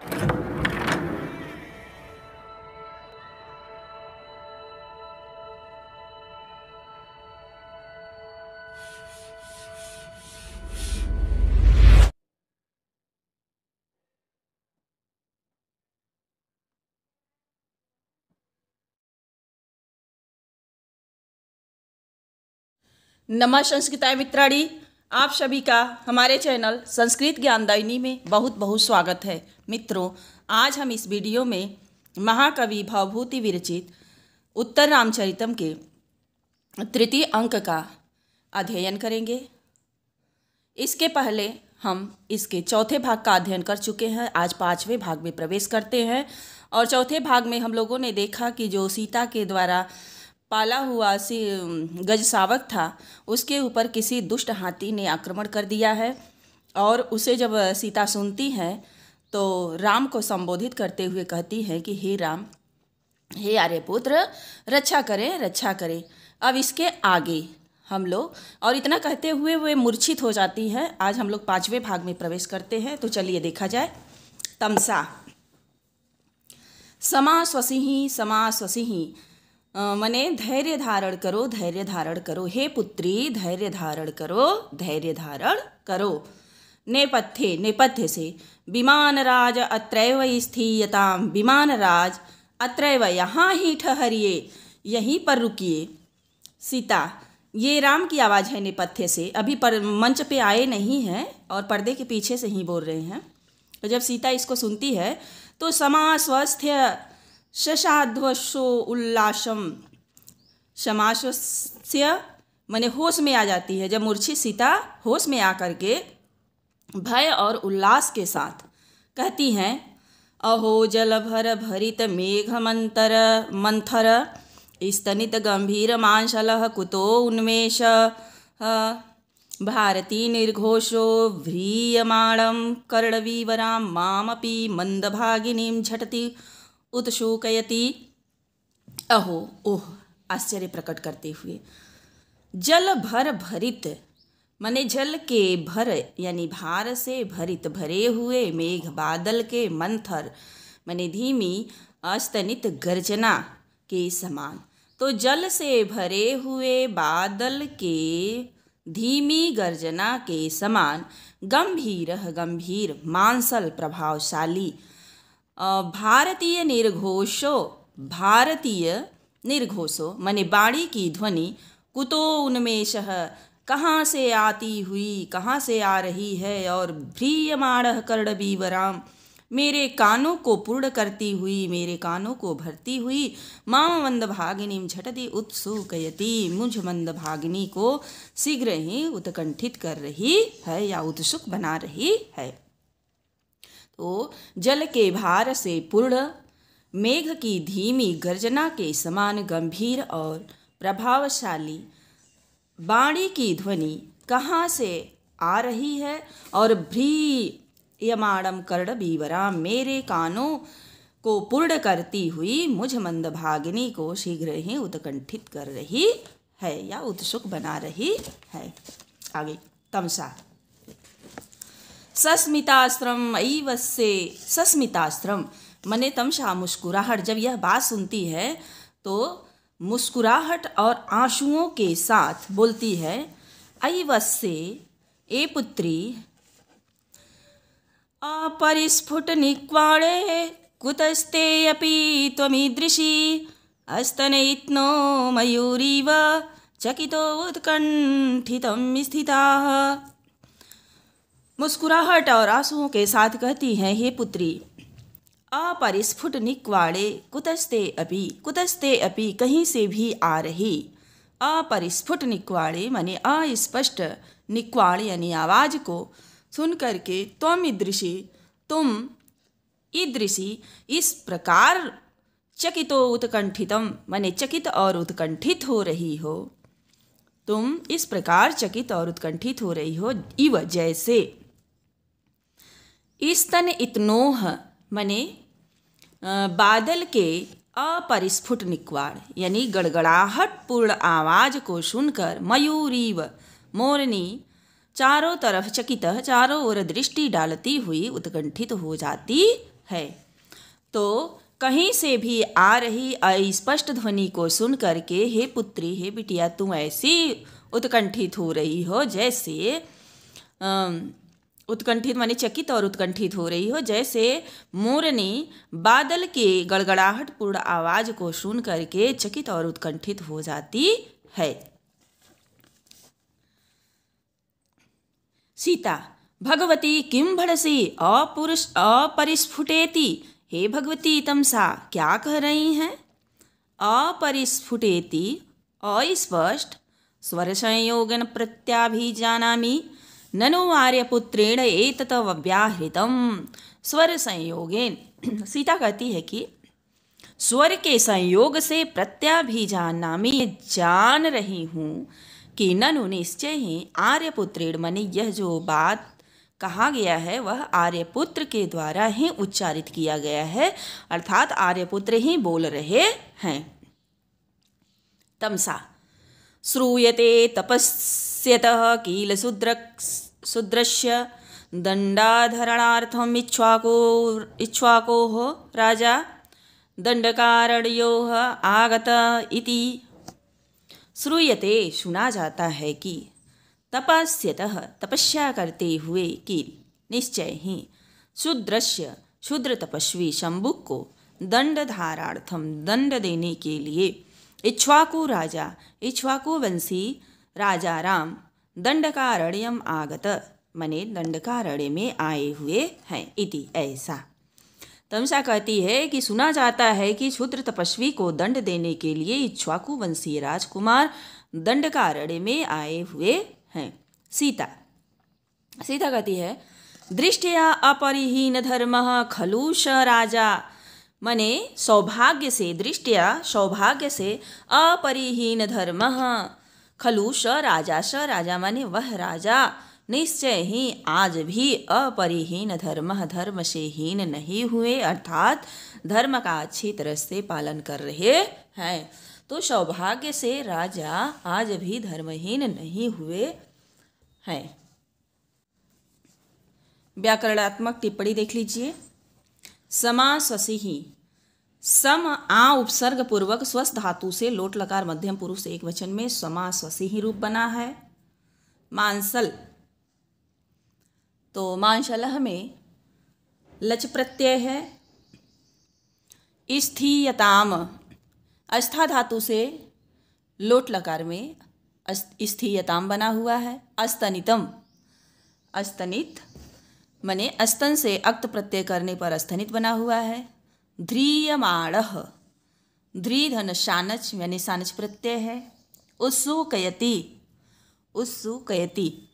नमः संस्कृताय मित्राणि, आप सभी का हमारे चैनल संस्कृत ज्ञानदायिनी में बहुत बहुत स्वागत है। मित्रों, आज हम इस वीडियो में महाकवि भवभूति विरचित उत्तर रामचरितम के तृतीय अंक का अध्ययन करेंगे। इसके पहले हम इसके चौथे भाग का अध्ययन कर चुके हैं। आज पांचवें भाग में प्रवेश करते हैं और चौथे भाग में हम लोगों ने देखा कि जो सीता के द्वारा पाला हुआ गजसावक था, उसके ऊपर किसी दुष्ट हाथी ने आक्रमण कर दिया है। और उसे जब सीता सुनती है तो राम को संबोधित करते हुए कहती है कि हे राम, हे आर्यपुत्र, रक्षा करें, रक्षा करें। अब इसके आगे हम लोग, और इतना कहते हुए वे मूर्छित हो जाती है। आज हम लोग पांचवें भाग में प्रवेश करते हैं, तो चलिए देखा जाए। तमसा समा स्वसिही, समा स्वसिही मने धैर्य धारण करो, धैर्य धारण करो। हे पुत्री, धैर्य धारण करो, धैर्य धारण करो। नेपथ्ये, नेपथ्य से विमानराज अत्रैव स्थीयताम, विमानराज अत्रैव, यहाँ ही ठहरिए, यहीं पर रुकिए। सीता, ये राम की आवाज़ है नेपथ्य से, अभी पर मंच पे आए नहीं हैं और पर्दे के पीछे से ही बोल रहे हैं। तो जब सीता इसको सुनती है तो समास्वस्थ्य शशाध्वशो उल्लासम, समास्वस्थ्य माने होश में आ जाती है। जब मूर्छित सीता होश में आकर के भय और उल्लास के साथ कहती हैं, अहो जल भर भरित मेघ मंथर स्तनित गंभीर मांशलः कुतो उन्मेष भारती निर्घोषो व्रीयमाणं कर्णवीवरां मामपि मंदभागिनीं झटति उत्शोकयति। अहो, ओह, आश्चर्य प्रकट करते हुए। जल भर भरित माने जल के भर यानी भार से भरित, भरे हुए, मेघ बादल के, मंथर माने धीमी, अस्तनित गर्जना के समान। तो जल से भरे हुए, बादल के धीमी गर्जना के समान, गंभीर गंभीर, मांसल प्रभावशाली, भारतीय निर्घोषो, भारतीय निर्घोषो माने बाणी की ध्वनि, कुतो उन्मेषः कहाँ से आती हुई, कहाँ से आ रही है, और भ्रीयमाणः कर्णवीवराम मेरे कानों को पूर्ण करती हुई, मेरे कानों को भरती हुई, माम मंदभागिनीं झटति उत्सुकयति मुझ मंदभागिनी को शीघ्र ही उत्कंठित कर रही है या उत्सुक बना रही है। तो जल के भार से पूर्ण, मेघ की धीमी गर्जना के समान गंभीर और प्रभावशाली बाणी की ध्वनि कहाँ से आ रही है, और भ्रीयमाणं कर्णवीवरां मेरे कानों को पूर्ण करती हुई मुझ मंदभागिनी को शीघ्र ही उत्कंठित कर रही है या उत्सुक बना रही है। आगे तमसा सस्मितास्त्रम ऐवस्य, सस्मितास्त्रम मने तमसा मुस्कुराहट। जब यह बात सुनती है तो मुस्कुराहट और आंसुओं के साथ बोलती है, ऐवस्य, ए पुत्री, अपरिस्फुट निक्वाणे कुतस्ते अपि त्वमीदृशी अस्तनयित्नो मयूरीव चकितो उत्कंठितं स्थिताः। मुस्कुराहट और आंसुओं के साथ कहती हैं, हे पुत्री, अपरिस्फुट निक्वाणे कुतस्ते अपि कहीं से भी आ रही, अपरिस्फुट निक्वाणे माने अस्पष्ट, निक्वाण यानी आवाज को सुन करके, त्वम ईदृशी, तुम, ईदृशी इस प्रकार, चकितो उत्कंठितम माने चकित और उत्कंठित हो रही हो, तुम इस प्रकार चकित और उत्कंठित हो रही हो, इव जैसे, स्तन इतनोह माने बादल के अपरिस्फुट निक्वाड़ यानी गड़गड़ाहट पूर्ण आवाज को सुनकर मयूरीव मोरनी चारों तरफ चकित, चारों ओर दृष्टि डालती हुई उत्कंठित हो जाती है। तो कहीं से भी आ रही अस्पष्ट ध्वनि को सुन करके हे पुत्री, हे बिटिया, तुम ऐसी उत्कंठित हो रही हो जैसे उत्कंठित माने चकित और उत्कंठित हो रही हो जैसे मोरनी बादल के गड़गड़ाहटपूर्ण आवाज को सुन करके चकित और उत्कंठित हो जाती है। सीता, भगवती किम भड़सी अपरिस्फुटेति। हे भगवती, तमसा क्या कह रही हैं? अपरिस्फुटेति, अस्पष्ट, स्वर संयोगन प्रत्याभिजानामि, ननु आर्यपुत्रेण एतत् व्याहृतम। स्वर संयोगेन, सीता कहती है कि स्वर के संयोग से प्रत्याभिजानामि, जान रही हूँ कि ननु निश्चय ही आर्यपुत्रेण, माने यह जो बात कहा गया है वह आर्यपुत्र के द्वारा ही उच्चारित किया गया है, अर्थात आर्यपुत्र ही बोल रहे हैं। तमसा श्रूयते तपस्यतः किल शूद्रस्य दंडाधरणार्थम इक्ष्वाकोः राजा दंडकारण्योः आगत इति। श्रूयते, सुना जाता है कि तपस्यतः, तपस्या करते हुए, कि निश्चय ही शूद्रस्य, शूद्र तपस्वी शंबुक को दंडधारार्थम, दंड देने के लिए इक्ष्वाकु राजा, इक्ष्वाकु वंशी राजा राम दंडकारण्यम आगत, मने दंडकारण्य में आए हुए हैं। इति, ऐसा। तमसा कहती है कि सुना जाता है कि शूद्र तपस्वी को दंड देने के लिए इक्ष्वाकु वंशीय राजकुमार दंडकारण्य में आए हुए हैं। सीता, सीता कहती है दृष्टया अपरिहीन धर्मः खलु स राजा, मने सौभाग्य से, दृष्टया सौभाग्य से, अपरिहीन धर्मः खलु स राजा, स राजा माने वह राजा निश्चय ही आज भी अपरिहीन धर्म, धर्म से हीन नहीं हुए, अर्थात धर्म का अच्छी तरह से पालन कर रहे हैं। तो सौभाग्य से राजा आज भी धर्महीन नहीं हुए हैं। व्याकरणात्मक टिप्पणी देख लीजिए। समाससिहि, सम आ उपसर्ग पूर्वक स्वस्थ धातु से लोट लकार मध्यम पुरुष एक वचन में समाससिहि रूप बना है। मांसल, तो मांशलह में लच प्रत्यय है। स्थीयताम, अस्था धातु से लोट लकार में स्थीयताम बना हुआ है। अस्तनितम, अस्तनित मने अस्तन से अक्त प्रत्यय करने पर अस्तनित बना हुआ है। ध्रियमाणः, ध्री धन शानच यानी शानच प्रत्यय है। उत्सुकयति, उत्सुकयति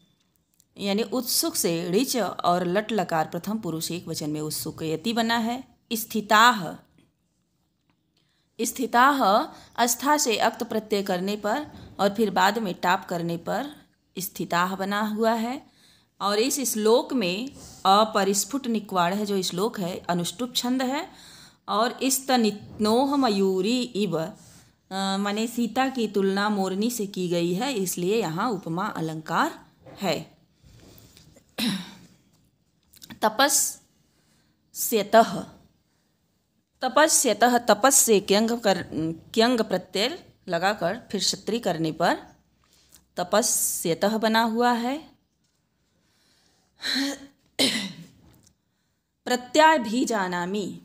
यानी उत्सुक से ऋच और लट लकार प्रथम पुरुष एक वचन में उत्सुकयति बना है। स्थिताः, स्थिताः अस्था से अक्त प्रत्यय करने पर और फिर बाद में टाप करने पर स्थिताः बना हुआ है। और इस श्लोक में अपरिस्फुट निक्वाड़ है, जो श्लोक है अनुष्टुप छंद है। और स्तनित्नोह मयूरी इव माने सीता की तुलना मोरनी से की गई है, इसलिए यहाँ उपमा अलंकार है। तपस्यतः, तपस्यतः तपस से क्यंग प्रत्यय लगाकर फिर क्षत्री करने पर तपस्यतः बना हुआ है। प्रत्याभिजानामि,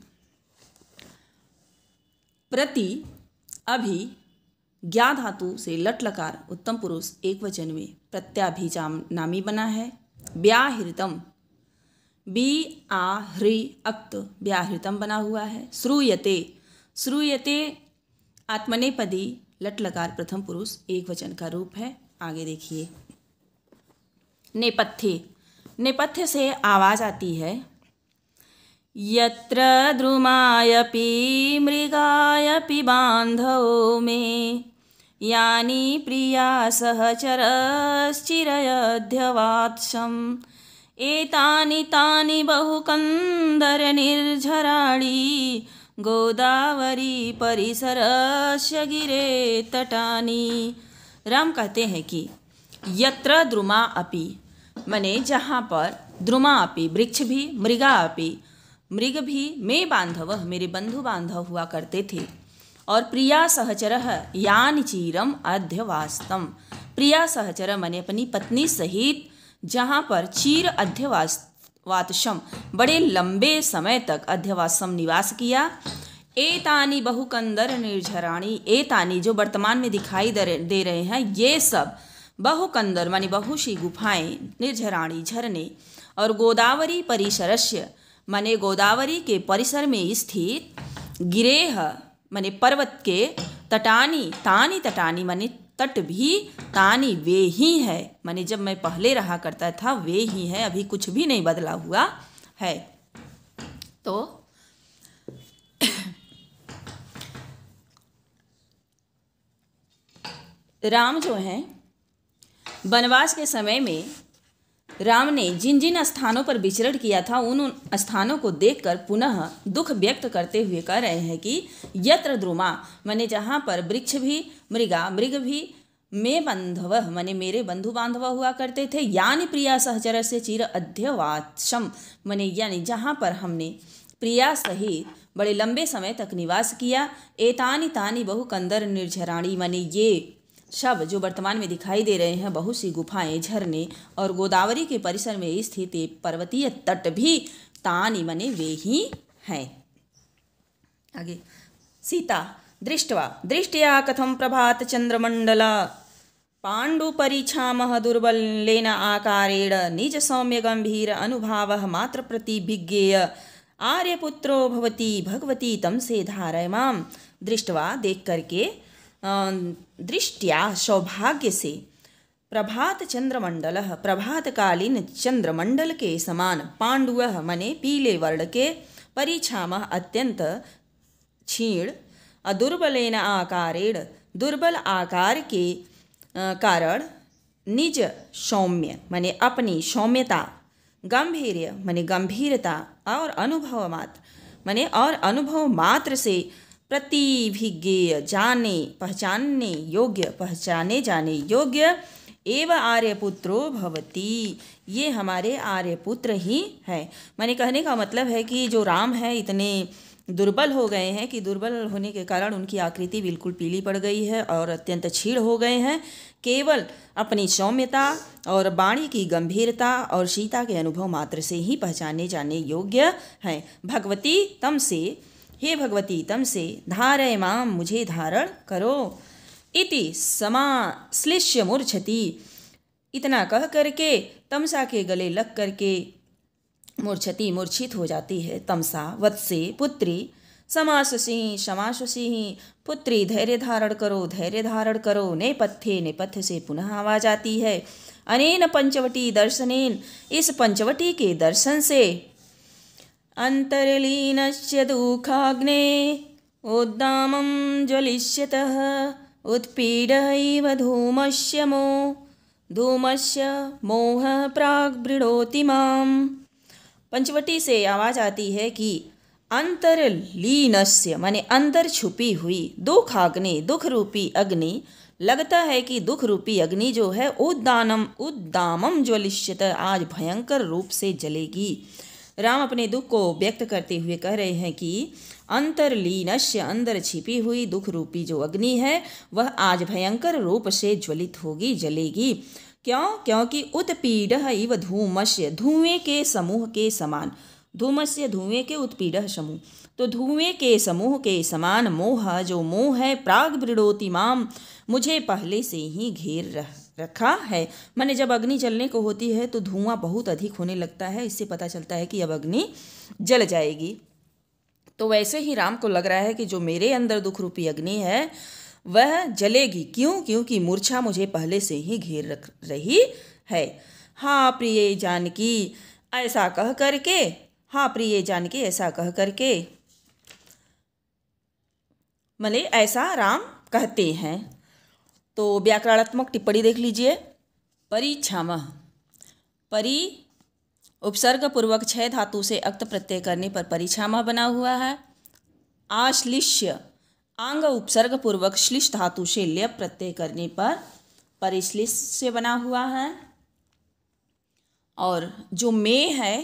प्रति अभि ज्ञा धातु से लट लकार उत्तम पुरुष एक वचन में प्रत्याभिजानामि बना है। व्याहृतम, बी आ ह्री अक्त व्याहृतम बना हुआ है। श्रूयते, श्रूयते आत्मनेपदी लट लकार प्रथम पुरुष एक वचन का रूप है। आगे देखिए। नेपथ्य, नेपथ्य से आवाज आती है। यत्र द्रुमायपि मृगायपि बान्धवो मे यानि प्रिया सहचरश्चिरयध्यवात्सम् एतानि तानि बहुकन्दरनिर्झराणि गोदावरी परिसरस्य गिरे तटानि। राम कहते हैं कि यत्र द्रुमा अपि मने जहाँ पर द्रुमा अपि वृक्ष भी, मृगा अपि मृग भी मे बांधव, मेरे बंधु बांधव हुआ करते थे। और प्रिया सहचरः यान चीरम अध्यवास्तम, प्रिया सहचर माने अपनी पत्नी सहित जहाँ पर चीर अध्यवासम बड़े लंबे समय तक अध्यवासम निवास किया। एतानी बहुकंदर निर्झराणी, एतानी जो वर्तमान में दिखाई दे रहे हैं, ये सब बहुकंदर माने बहुशी गुफाएं, निर्झराणी झरने, और गोदावरी परिसरस्य माने गोदावरी के परिसर में स्थित, गिरेह माने पर्वत के, तटानी तानी तटानी माने तट भी, तानी वे ही है माने जब मैं पहले रहा करता था वे ही है, अभी कुछ भी नहीं बदला हुआ है। तो राम जो हैं वनवास के समय में राम ने जिन जिन स्थानों पर विचरण किया था उन स्थानों को देखकर पुनः दुख व्यक्त करते हुए कह रहे हैं कि यत्र द्रुमा माने जहाँ पर वृक्ष भी, मृग भी, में बंधव माने मेरे बंधु बांधव हुआ करते थे, यानी प्रिया सहचर से चिर अध्यवासम माने यानी जहाँ पर हमने प्रिया सहित बड़े लंबे समय तक निवास किया। एतानी तानी बहुकंदर निर्झराणी माने ये शब जो वर्तमान में दिखाई दे रहे हैं बहुत सी गुफाएं, झरने और गोदावरी के परिसर में स्थित पर्वतीय तट भी, तानी मने वे ही हैं। आगे सीता दृष्ट्वा दृष्टया कथम प्रभात चंद्रमंडल पांडु परिछामह दुर्बलेन आकारेण निज सौम्य गंभीर अनुभावः मात्र प्रतिभिज्ञेय आर्यपुत्रो भवती भगवती तम से धारयमां। दृष्टवा देख करके, दृष्टिया सौभाग्य से, प्रभात चंद्रमंडल प्रभातकालीन चंद्रमंडल के समान, पांडुवः मने पीले वर्ण के, परिछामः अत्यंत क्षीण, दुर्बलेन आकारेण दुर्बल आकार के कारण, निज सौम्य माने अपनी सौम्यता, गंभीर्य माने गंभीरता, और अनुभव मात्र माने और अनुभव मात्र से, प्रतिभिज्ञेय जाने पहचानने योग्य, पहचाने जाने योग्य, एव आर्यपुत्रो भवती ये हमारे आर्यपुत्र ही है। माने कहने का मतलब है कि जो राम है इतने दुर्बल हो गए हैं कि दुर्बल होने के कारण उनकी आकृति बिल्कुल पीली पड़ गई है और अत्यंत क्षीण हो गए हैं। केवल अपनी सौम्यता और वाणी की गंभीरता और सीता के अनुभव मात्र से ही पहचाने जाने योग्य हैं। भगवती तम से, हे भगवती तम से, धारय माम मुझे धारण करो, इति समाश्लिष्य मूर्छति इतना कह करके तमसा के गले लग करके मूर्छति मूर्छित हो जाती है। तमसा वत्से पुत्री समाश्वसी समाश्वसी, पुत्री धैर्य धारण करो, धैर्य धारण करो, नेपथ्ये नेपथ्य से पुनः आवाज आती है। अनेन पंचवटी दर्शनेन इस पंचवटी के दर्शन से, अंतर्लीनस्य दुःखाग्ने उद्दामं ज्वलिष्यतः उत्पीडयैव धूमस्य मोहः प्राग्वृणोति माम्। पंचवटी से आवाज आती है कि अंतर्लीनस्य माने अंदर छुपी हुई, दुःखाग्नि दुख रूपी अग्नि, लगता है कि दुख रूपी अग्नि जो है उद्दामम ज्वलिष्यत आज भयंकर रूप से जलेगी। राम अपने दुख को व्यक्त करते हुए कह रहे हैं कि अंतर्लीनस्य अंदर छिपी हुई दुख रूपी जो अग्नि है वह आज भयंकर रूप से ज्वलित होगी, जलेगी। क्यों? क्योंकि उत्पीडः इव धूमस्य धुएं के समूह के समान, धूमस्य धुएं के, उत्पीडः समूह, तो धुएं के समूह के समान मोह जो मोह है, प्राग्वृणोति माम मुझे पहले से ही घेर रखा है। माने जब अग्नि जलने को होती है तो धुआं बहुत अधिक होने लगता है, इससे पता चलता है कि अब अग्नि जल जाएगी। तो वैसे ही राम को लग रहा है कि जो मेरे अंदर दुख रूपी अग्नि है वह जलेगी। क्यों? क्योंकि मूर्छा मुझे पहले से ही घेर रख रही है। हाँ प्रिय जानकी ऐसा कह करके, हाँ प्रिय जानकी ऐसा कह करके, माने ऐसा राम कहते हैं। तो व्याकरणात्मक टिप्पणी देख लीजिए। परिछामः, परि उपसर्ग पूर्वक 6 धातु से अक्त प्रत्यय करने पर परिछामः बना हुआ है। आश्लिष्य आंग उपसर्ग पूर्वक श्लिष धातु से ल्यप प्रत्यय करने पर परिश्लिष्य बना हुआ है। और जो में है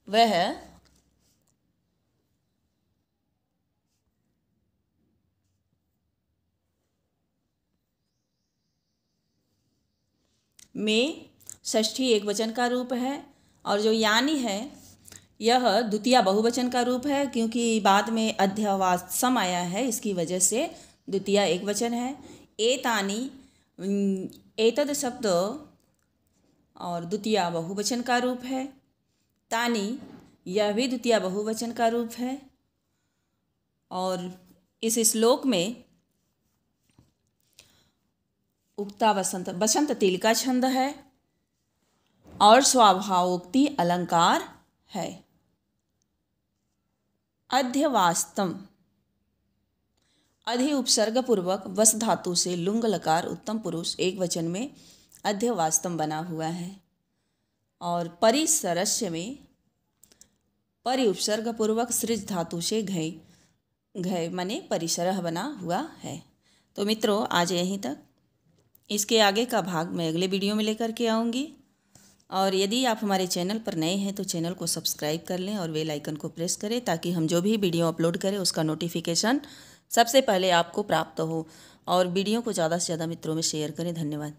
वह में षष्ठी एक वचन का रूप है और जो यानी है यह द्वितीय बहुवचन का रूप है, क्योंकि बाद में अध्यवासम आया है, इसकी वजह से द्वितीय एक वचन है। एतानी, एतद शब्द और द्वितीय बहुवचन का रूप है। तानी, यह भी द्वितीय बहुवचन का रूप है। और इस श्लोक में उक्ता वसंत बसंत तिल का छंद है और स्वाभावोक्ति अलंकार है। अध्यवास्तम, अधि उपसर्ग पूर्वक वस धातु से लुंग लकार उत्तम पुरुष एक वचन में अध्यवास्तम बना हुआ है। और परिसरस्य में परि उपसर्ग पूर्वक सृज धातु से घय घय माने परिसरह बना हुआ है। तो मित्रों, आज यहीं तक। इसके आगे का भाग मैं अगले वीडियो में लेकर के आऊँगी। और यदि आप हमारे चैनल पर नए हैं तो चैनल को सब्सक्राइब कर लें और बेल आइकन को प्रेस करें, ताकि हम जो भी वीडियो अपलोड करें उसका नोटिफिकेशन सबसे पहले आपको प्राप्त हो। और वीडियो को ज़्यादा से ज़्यादा मित्रों में शेयर करें। धन्यवाद।